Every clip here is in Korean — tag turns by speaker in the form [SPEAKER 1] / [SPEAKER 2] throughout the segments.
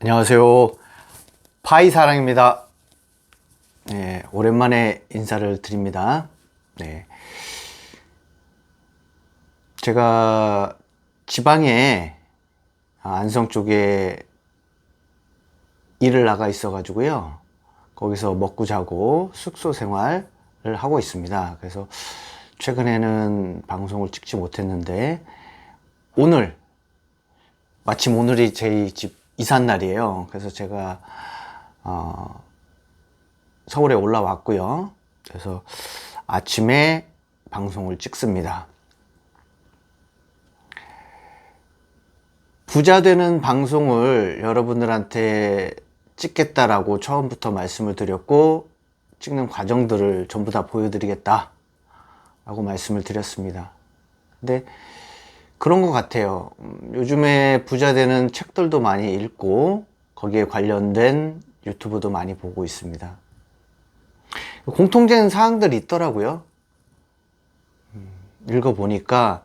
[SPEAKER 1] 안녕하세요. 파이사랑입니다. 네, 오랜만에 인사를 드립니다. 네. 제가 지방에 안성 쪽에 일을 나가 있어 가지고요. 거기서 먹고 자고 숙소 생활을 하고 있습니다. 그래서 최근에는 방송을 찍지 못했는데 마침 오늘이 제 집 이삿 날이에요. 그래서 제가 서울에 올라왔고요. 그래서 아침에 방송을 찍습니다. 부자 되는 방송을 여러분들한테 찍겠다라고 처음부터 말씀을 드렸고, 찍는 과정들을 전부 다 보여드리겠다 라고 말씀을 드렸습니다. 근데 그런 것 같아요. 요즘에 부자 되는 책들도 많이 읽고 거기에 관련된 유튜브도 많이 보고 있습니다. 공통된 사항들이 있더라고요. 읽어보니까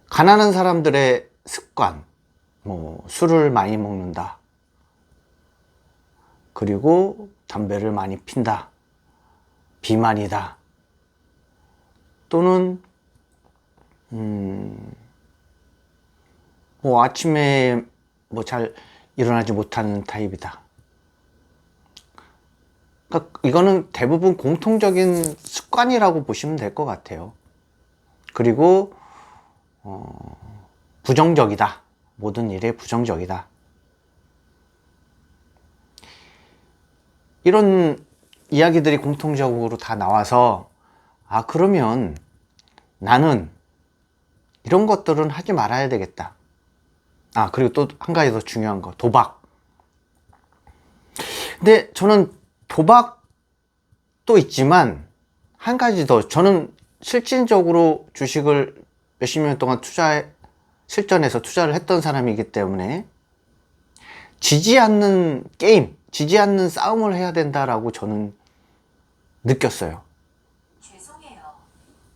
[SPEAKER 1] 가난한 사람들의 습관, 술을 많이 먹는다, 그리고 담배를 많이 핀다, 비만이다, 또는 아침에 잘 일어나지 못하는 타입이다. 그러니까 이거는 대부분 공통적인 습관이라고 보시면 될 것 같아요. 그리고 부정적이다. 모든 일에 부정적이다. 이런 이야기들이 공통적으로 다 나와서 그러면 나는 이런 것들은 하지 말아야 되겠다. 그리고 또 한 가지 더 중요한 거, 도박. 근데 저는 도박도 있지만 한 가지 더, 저는 실질적으로 주식을 몇십 년 동안 실전에서 투자를 했던 사람이기 때문에 지지 않는 게임, 지지 않는 싸움을 해야 된다라고 저는 느꼈어요.
[SPEAKER 2] 죄송해요.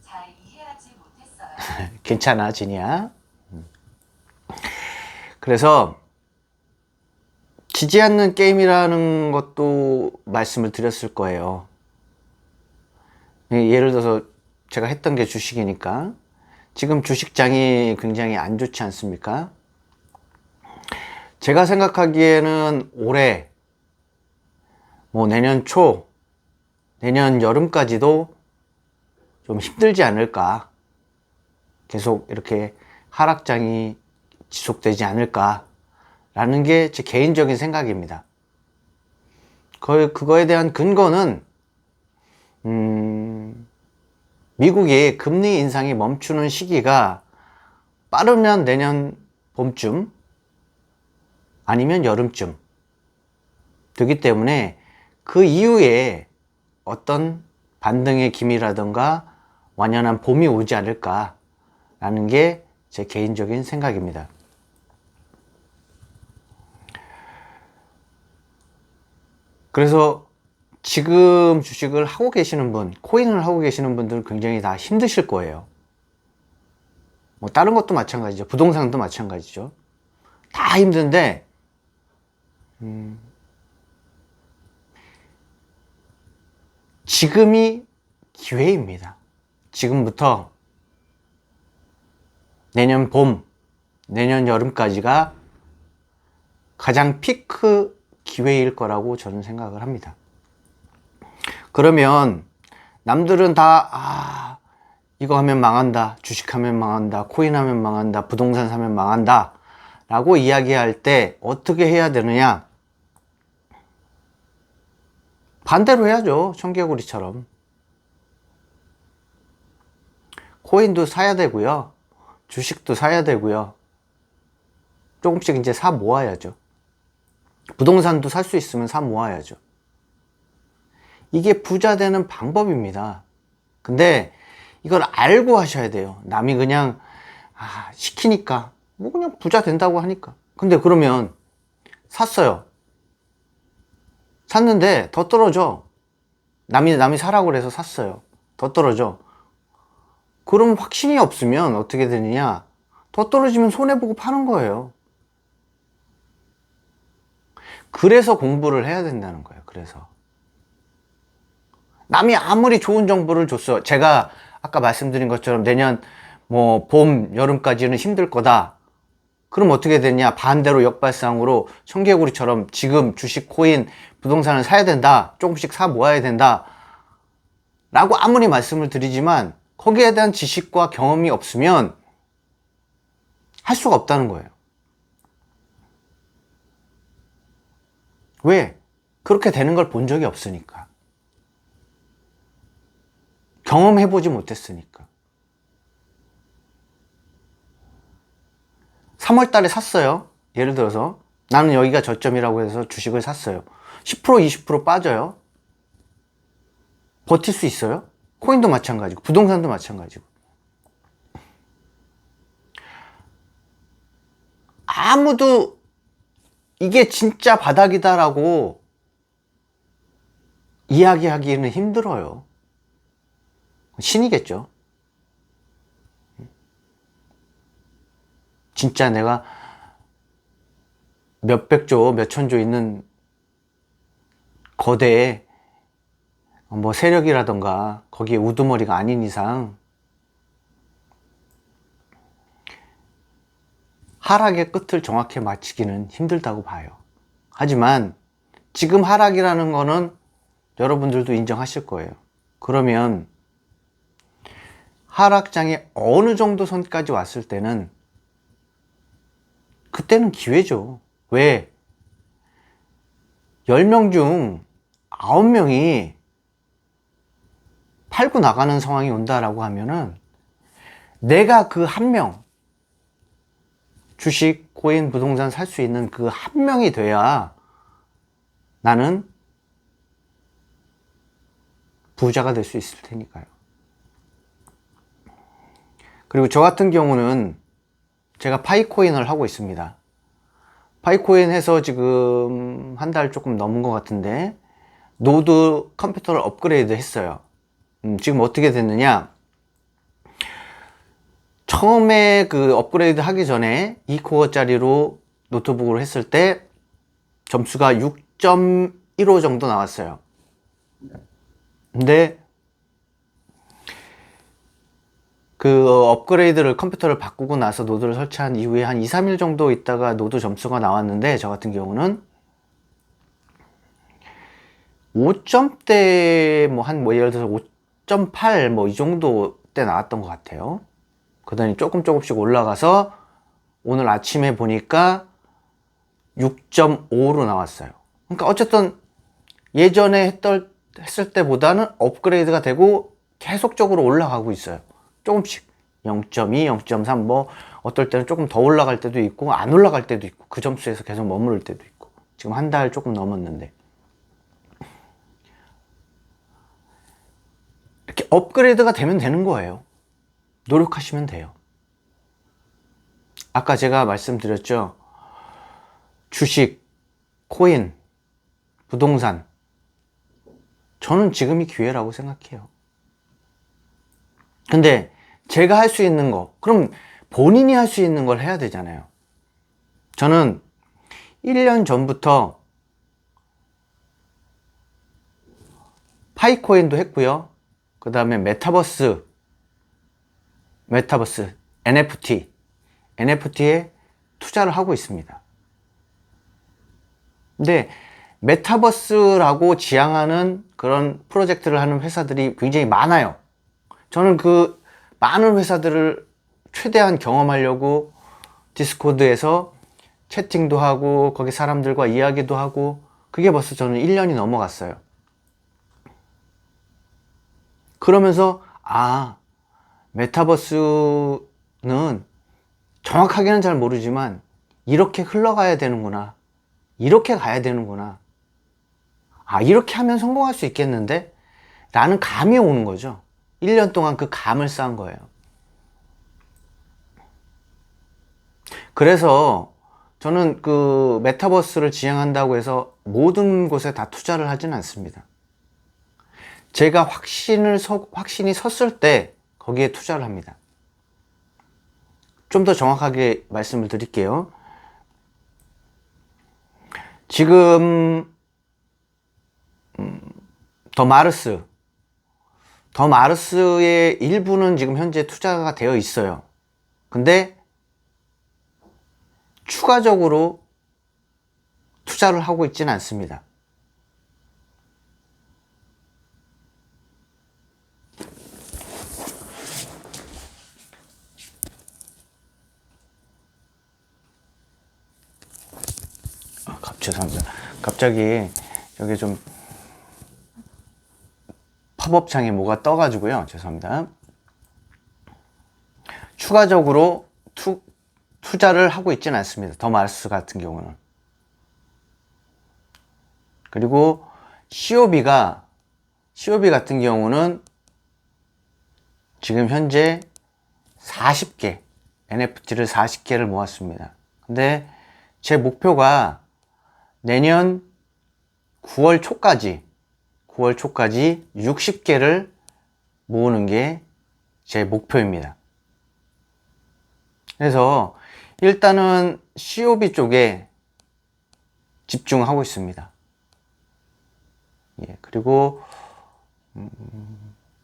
[SPEAKER 2] 잘 이해하지 못했어요.
[SPEAKER 1] 괜찮아, 진이야. 그래서 지지 않는 게임이라는 것도 말씀을 드렸을 거예요. 예를 들어서 제가 했던 게 주식이니까, 지금 주식장이 굉장히 안 좋지 않습니까? 제가 생각하기에는 올해 내년 초, 내년 여름까지도 좀 힘들지 않을까, 계속 이렇게 하락장이 지속되지 않을까 라는 게 제 개인적인 생각입니다. 그거에 대한 근거는 미국의 금리 인상이 멈추는 시기가 빠르면 내년 봄쯤, 아니면 여름쯤 되기 때문에 그 이후에 어떤 반등의 기미라든가 완연한 봄이 오지 않을까 라는 게 제 개인적인 생각입니다. 그래서 지금 주식을 하고 계시는 분, 코인을 하고 계시는 분들은 굉장히 다 힘드실 거예요. 다른 것도 마찬가지죠. 부동산도 마찬가지죠. 다 힘든데, 지금이 기회입니다. 지금부터 내년 봄, 내년 여름까지가 가장 피크 기회일 거라고 저는 생각을 합니다. 그러면 남들은 다 이거 하면 망한다, 주식하면 망한다, 코인하면 망한다, 부동산 사면 망한다 라고 이야기할 때 어떻게 해야 되느냐? 반대로 해야죠. 청개구리처럼. 코인도 사야 되고요, 주식도 사야 되고요, 조금씩 이제 사 모아야죠. 부동산도 살 수 있으면 사 모아야죠. 이게 부자 되는 방법입니다. 근데 이걸 알고 하셔야 돼요. 남이 그냥 시키니까 그냥 부자 된다고 하니까. 근데 그러면 샀어요. 샀는데 더 떨어져. 남이 사라고 그래서 샀어요. 더 떨어져. 그럼 확신이 없으면 어떻게 되느냐? 더 떨어지면 손해보고 파는 거예요. 그래서 공부를 해야 된다는 거예요. 그래서 남이 아무리 좋은 정보를 줬어, 제가 아까 말씀드린 것처럼 내년 뭐 봄, 여름까지는 힘들 거다, 그럼 어떻게 되냐, 반대로 역발상으로 청개구리처럼 지금 주식, 코인, 부동산을 사야 된다, 조금씩 사 모아야 된다 라고 아무리 말씀을 드리지만 거기에 대한 지식과 경험이 없으면 할 수가 없다는 거예요. 왜? 그렇게 되는 걸 본 적이 없으니까. 경험해보지 못했으니까. 3월 달에 샀어요. 예를 들어서 나는 여기가 저점이라고 해서 주식을 샀어요. 10% 20% 빠져요. 버틸 수 있어요? 코인도 마찬가지고 부동산도 마찬가지고. 아무도 이게 진짜 바닥이다라고 이야기하기는 힘들어요. 신이겠죠. 진짜 내가 몇백조, 몇천조 있는 거대의 뭐 세력이라던가 거기에 우두머리가 아닌 이상 하락의 끝을 정확히 맞히기는 힘들다고 봐요. 하지만 지금 하락이라는 거는 여러분들도 인정하실 거예요. 그러면 하락장이 어느 정도 선까지 왔을 때는 그때는 기회죠. 왜? 10명 중 9명이 팔고 나가는 상황이 온다라고 하면은 내가 그 한 명, 주식, 코인, 부동산 살 수 있는 그 한 명이 돼야 나는 부자가 될 수 있을 테니까요. 그리고 저 같은 경우는 제가 파이코인을 하고 있습니다. 파이코인 해서 지금 한 달 조금 넘은 것 같은데 노드 컴퓨터를 업그레이드 했어요. 지금 어떻게 됐느냐, 처음에 그 업그레이드 하기 전에 2코어짜리로 노트북으로 했을 때 점수가 6.15 정도 나왔어요. 근데 그 업그레이드를, 컴퓨터를 바꾸고 나서 노드를 설치한 이후에 한 2, 3일 정도 있다가 노드 점수가 나왔는데 저 같은 경우는 5점대 뭐 예를 들어서 5.8 뭐 이 정도 때 나왔던 것 같아요. 그러더니 조금씩 올라가서 오늘 아침에 보니까 6.5로 나왔어요. 그러니까 어쨌든 예전에 했을 때보다는 업그레이드가 되고 계속적으로 올라가고 있어요. 조금씩 0.2, 0.3 뭐 어떨 때는 조금 더 올라갈 때도 있고 안 올라갈 때도 있고 그 점수에서 계속 머무를 때도 있고 지금 한 달 조금 넘었는데 이렇게 업그레이드가 되면 되는 거예요. 노력하시면 돼요. 아까 제가 말씀드렸죠. 주식, 코인, 부동산, 저는 지금이 기회라고 생각해요. 근데 제가 할 수 있는 거, 그럼 본인이 할 수 있는 걸 해야 되잖아요. 저는 1년 전부터 파이코인도 했고요. 그 다음에 메타버스, NFT에 투자를 하고 있습니다. 근데 메타버스라고 지향하는 그런 프로젝트를 하는 회사들이 굉장히 많아요. 저는 그 많은 회사들을 최대한 경험하려고 디스코드에서 채팅도 하고 거기 사람들과 이야기도 하고 그게 벌써 저는 1년이 넘어갔어요. 그러면서 메타버스는 정확하게는 잘 모르지만 이렇게 흘러가야 되는구나, 이렇게 가야 되는구나, 이렇게 하면 성공할 수 있겠는데? 라는 감이 오는 거죠. 1년 동안 그 감을 쌓은 거예요. 그래서 저는 그 메타버스를 지향한다고 해서 모든 곳에 다 투자를 하진 않습니다. 제가 확신이 섰을 때 거기에 투자를 합니다. 좀 더 정확하게 말씀을 드릴게요. 지금 더 마르스의 일부는 지금 현재 투자가 되어 있어요. 근데 추가적으로 투자를 하고 있지는 않습니다. 죄송합니다. 갑자기 여기 좀 팝업창에 뭐가 떠가지고요. 죄송합니다. 추가적으로 투자를 하고 있지는 않습니다. 더 마르스 같은 경우는. 그리고 COB 같은 경우는 지금 현재 40개, NFT를 40개를 모았습니다. 근데 제 목표가 내년 9월 초까지 60개를 모으는 게 제 목표입니다. 그래서 일단은 COB 쪽에 집중하고 있습니다. 예, 그리고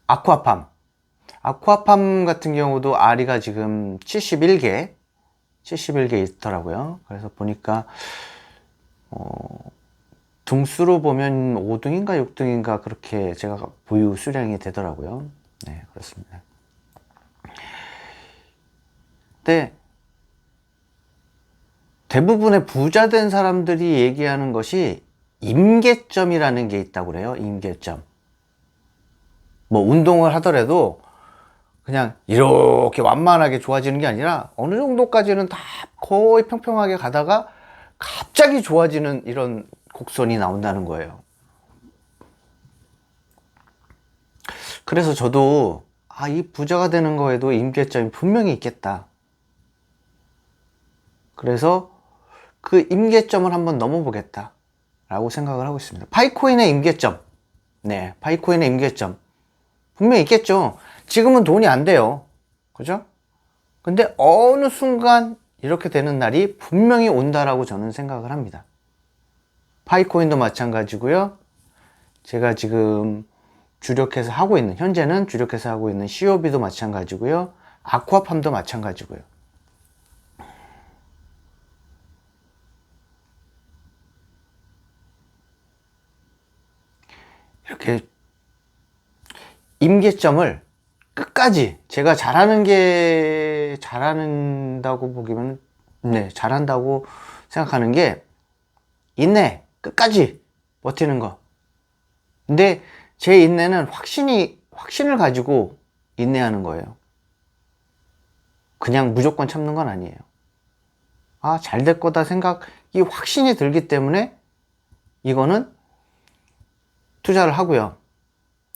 [SPEAKER 1] 아쿠아팜 같은 경우도 아리가 지금 71개 있더라고요. 그래서 보니까 등수로 보면 5등인가 6등인가 그렇게 제가 보유 수량이 되더라고요. 네, 그렇습니다. 근데 대부분의 부자 된 사람들이 얘기하는 것이 임계점이라는 게 있다고 그래요. 임계점. 뭐 운동을 하더라도 그냥 이렇게 완만하게 좋아지는 게 아니라 어느 정도까지는 다 거의 평평하게 가다가 갑자기 좋아지는 이런 곡선이 나온다는 거예요. 그래서 저도 이 부자가 되는 거에도 임계점이 분명히 있겠다. 그래서 그 임계점을 한번 넘어보겠다 라고 생각을 하고 있습니다. 파이코인의 임계점, 네, 파이코인의 임계점 분명히 있겠죠. 지금은 돈이 안 돼요. 그죠? 근데 어느 순간 이렇게 되는 날이 분명히 온다라고 저는 생각을 합니다. 파이코인도 마찬가지고요. 제가 지금 현재는 주력해서 하고 있는 COB도 마찬가지고요. 아쿠아팜도 마찬가지고요. 이렇게 임계점을 끝까지 제가 잘한다고 보기면, 네, 잘한다고 생각하는 게 인내, 끝까지 버티는 거. 근데 제 인내는 확신을 가지고 인내하는 거예요. 그냥 무조건 참는 건 아니에요. 잘 될 거다 생각이 확신이 들기 때문에 이거는 투자를 하고요.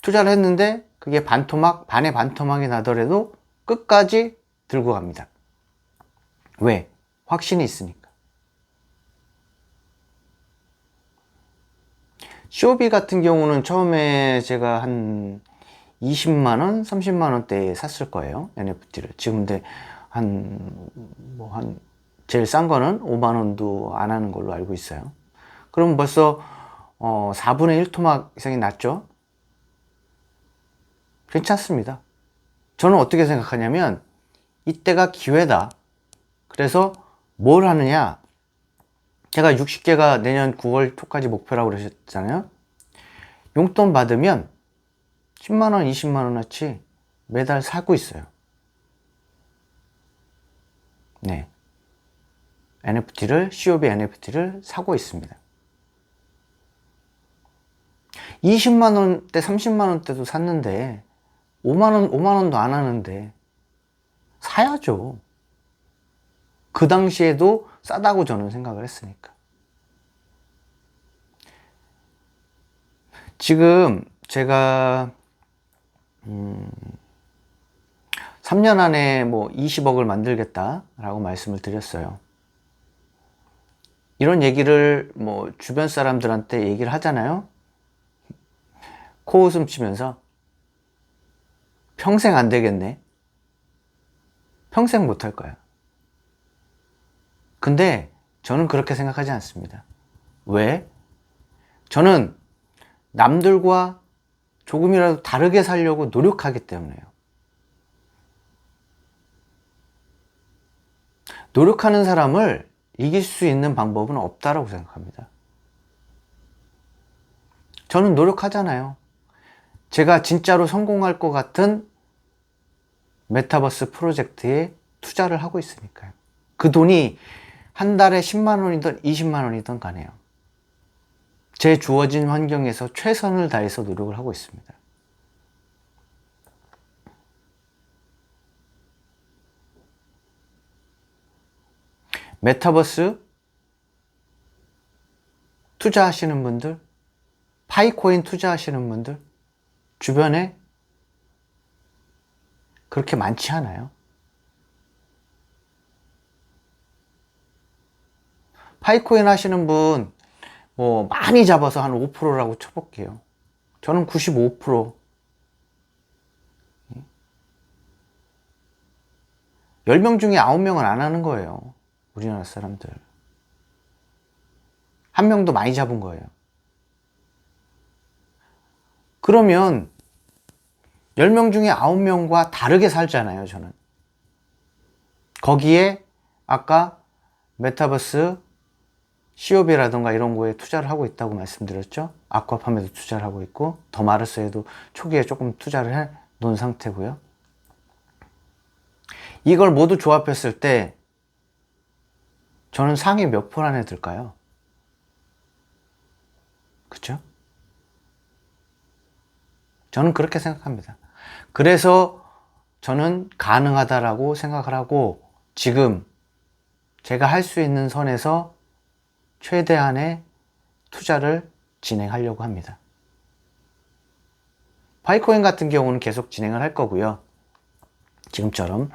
[SPEAKER 1] 투자를 했는데 그게 반의 반토막이 나더라도 끝까지 들고 갑니다. 왜? 확신이 있으니까. COB 같은 경우는 처음에 제가 한 20만원, 30만원대에 샀을 거예요. NFT를. 지금 근데 제일 싼 거는 5만원도 안 하는 걸로 알고 있어요. 그럼 벌써 4분의 1 토막 이상이 났죠? 괜찮습니다. 저는 어떻게 생각하냐면 이때가 기회다. 그래서 뭘 하느냐? 제가 60개가 내년 9월 초까지 목표라고 그러셨잖아요. 용돈 받으면 10만원, 20만원어치 매달 사고 있어요. 네. COB NFT를 사고 있습니다. 20만원대, 30만원대도 샀는데 5만원도 안 하는데 사야죠. 그 당시에도 싸다고 저는 생각을 했으니까. 지금 제가 3년 안에 뭐 20억을 만들겠다라고 말씀을 드렸어요. 이런 얘기를 뭐 주변 사람들한테 얘기를 하잖아요. 코웃음 치면서 평생 안 되겠네. 평생 못 할 거야. 근데 저는 그렇게 생각하지 않습니다. 왜? 저는 남들과 조금이라도 다르게 살려고 노력하기 때문에요. 노력하는 사람을 이길 수 있는 방법은 없다라고 생각합니다. 저는 노력하잖아요. 제가 진짜로 성공할 것 같은 메타버스 프로젝트에 투자를 하고 있으니까요. 그 돈이 한 달에 10만 원이든 20만 원이든 가네요. 제 주어진 환경에서 최선을 다해서 노력을 하고 있습니다. 메타버스 투자하시는 분들, 파이코인 투자하시는 분들 주변에 그렇게 많지 않아요. 파이코인 하시는 분 뭐 많이 잡아서 한 5%라고 쳐볼게요. 저는 95%. 10명 중에 9명은 안 하는 거예요. 우리나라 사람들. 한 명도 많이 잡은 거예요. 그러면 10명 중에 9명과 다르게 살잖아요, 저는. 거기에 아까 메타버스 COB라든가 이런 거에 투자를 하고 있다고 말씀드렸죠. 아쿠아팜에도 투자를 하고 있고 더마르스에도 초기에 조금 투자를 해 놓은 상태고요. 이걸 모두 조합했을 때 저는 상위 몇 프로 안에 들까요? 그쵸? 저는 그렇게 생각합니다. 그래서 저는 가능하다라고 생각을 하고 지금 제가 할 수 있는 선에서 최대한의 투자를 진행하려고 합니다. 파이코인 같은 경우는 계속 진행을 할 거고요. 지금처럼.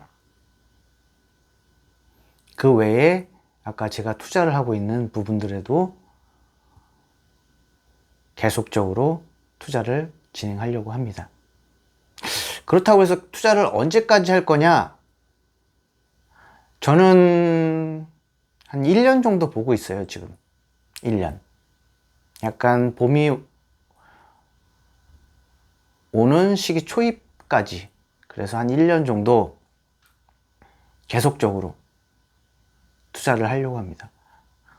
[SPEAKER 1] 그 외에 아까 제가 투자를 하고 있는 부분들에도 계속적으로 투자를 진행하려고 합니다. 그렇다고 해서 투자를 언제까지 할 거냐? 저는 한 1년 정도 보고 있어요, 지금. 1년. 약간 봄이 오는 시기 초입까지. 그래서 한 1년 정도 계속적으로 투자를 하려고 합니다.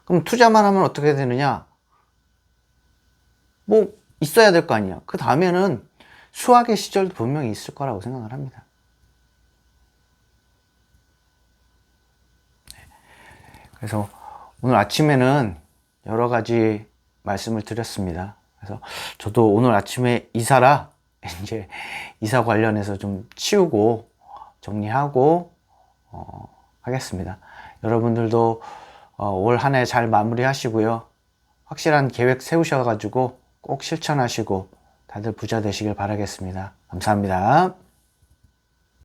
[SPEAKER 1] 그럼 투자만 하면 어떻게 되느냐? 뭐, 있어야 될 거 아니야. 그 다음에는 수학의 시절도 분명히 있을 거라고 생각을 합니다. 그래서 오늘 아침에는 여러 가지 말씀을 드렸습니다. 그래서 저도 오늘 아침에 이사라 이제 이사 관련해서 좀 치우고 정리하고 하겠습니다. 여러분들도 올 한 해 잘 마무리하시고요. 확실한 계획 세우셔가지고 꼭 실천하시고 다들 부자 되시길 바라겠습니다. 감사합니다.